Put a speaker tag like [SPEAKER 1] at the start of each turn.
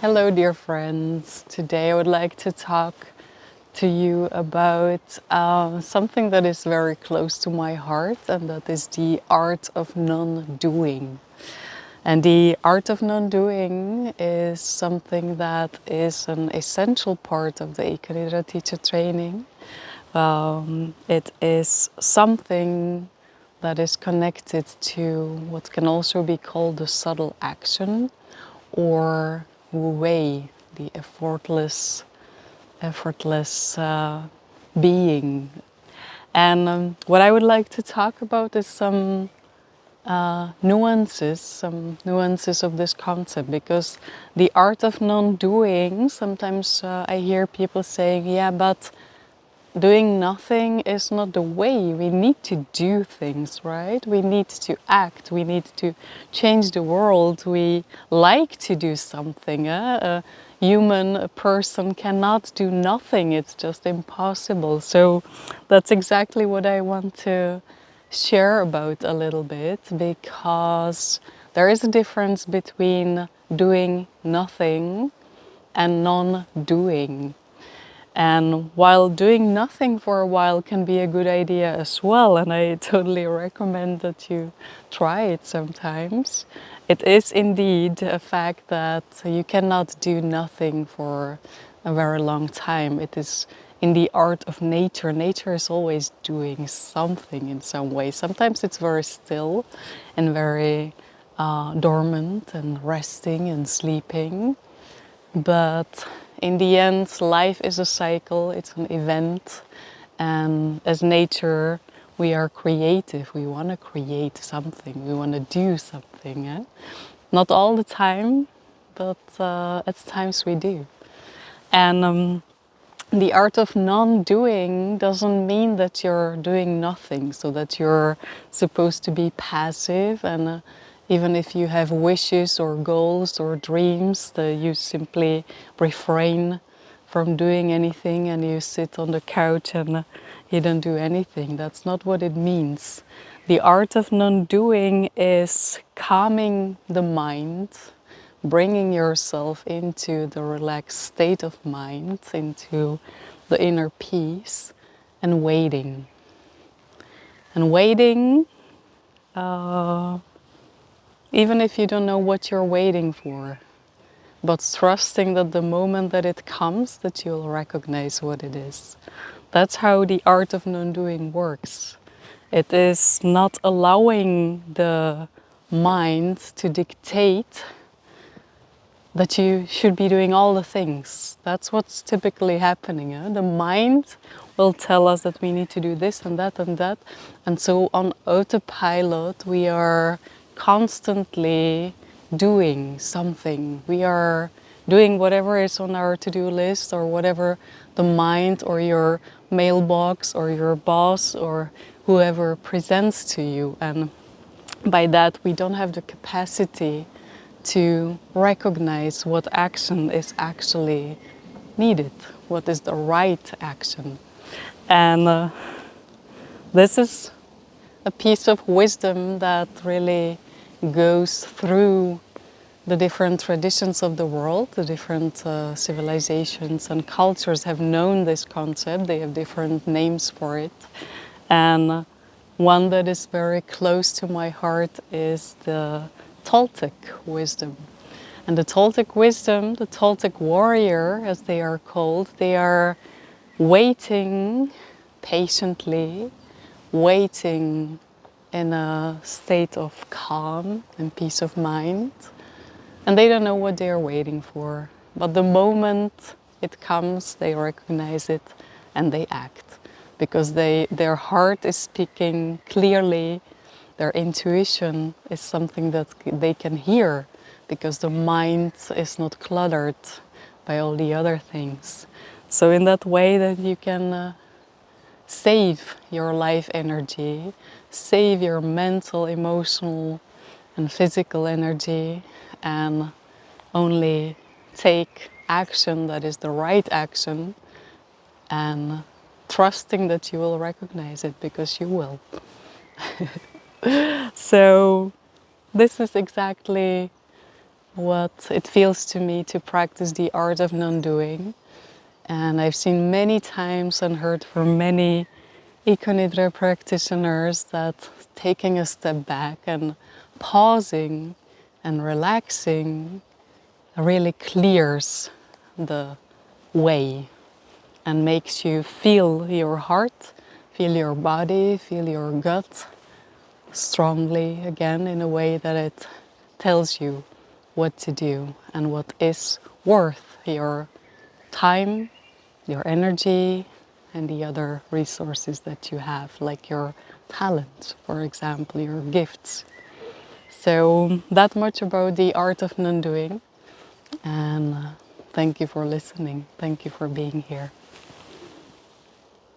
[SPEAKER 1] Hello, dear friends. Today I would like to talk to you about something that is very close to my heart, and that is the art of non-doing. And the art of non-doing is something that is an essential part of the EcoNIDRA Teacher training. It is something that is connected to what can also be called the subtle action, or Wu-Wei, the effortless being. And what I would like to talk about is some nuances of this concept, because the art of non-doing, sometimes I hear people saying, yeah, but doing nothing is not the way. We need to do things, right? We need to act. We need to change the world. We like to do something. A human, a person cannot do nothing. It's just impossible. So that's exactly what I want to share about a little bit, because there is a difference between doing nothing and non-doing. And while doing nothing for a while can be a good idea as well, and I totally recommend that you try it sometimes, it is indeed a fact that you cannot do nothing for a very long time. It is in the art of nature. Nature is always doing something in some way. Sometimes it's very still and very dormant and resting and sleeping. But in the end, life is a cycle, it's an event. And as nature, we are creative. We want to create something, we want to do something. Eh? Not all the time, but at times we do. And the art of non-doing doesn't mean that you're doing nothing, so that you're supposed to be passive, and even if you have wishes or goals or dreams, that you simply refrain from doing anything and you sit on the couch and you don't do anything. That's not what it means. The art of non-doing is calming the mind, bringing yourself into the relaxed state of mind, into the inner peace, and waiting. And waiting, uh, even if you don't know what you're waiting for, but trusting that the moment that it comes, that you'll recognize what it is. That's how the art of non-doing works. It is not allowing the mind to dictate that you should be doing all the things. That's what's typically happening. The mind will tell us that we need to do this and that and that. And so on autopilot, we are constantly doing something. We are doing whatever is on our to-do list, or whatever the mind or your mailbox or your boss or whoever presents to you. And by that, we don't have the capacity to recognize what action is actually needed, what is the right action. And this is a piece of wisdom that really goes through the different traditions of the world. The different civilizations and cultures have known this concept. They have different names for it. And one that is very close to my heart is the Toltec wisdom. And the Toltec wisdom, the Toltec warrior, as they are called, they are waiting patiently, waiting in a state of calm and peace of mind. And they don't know what they are waiting for. But the moment it comes, they recognize it and they act. Because their heart is speaking clearly, their intuition is something that they can hear, because the mind is not cluttered by all the other things. So in that way that you can save your life energy, save your mental, emotional and physical energy, and only take action that is the right action, and trusting that you will recognize it, because you will. So this is exactly what it feels to me to practice the art of non-doing. And I've seen many times and heard from many EcoNIDRA practitioners that taking a step back and pausing and relaxing really clears the way and makes you feel your heart, feel your body, feel your gut strongly again in a way that it tells you what to do and what is worth your time, your energy, and the other resources that you have, like your talent, for example, your gifts. So that much about the art of non-doing, and thank you for listening. Thank you for being here.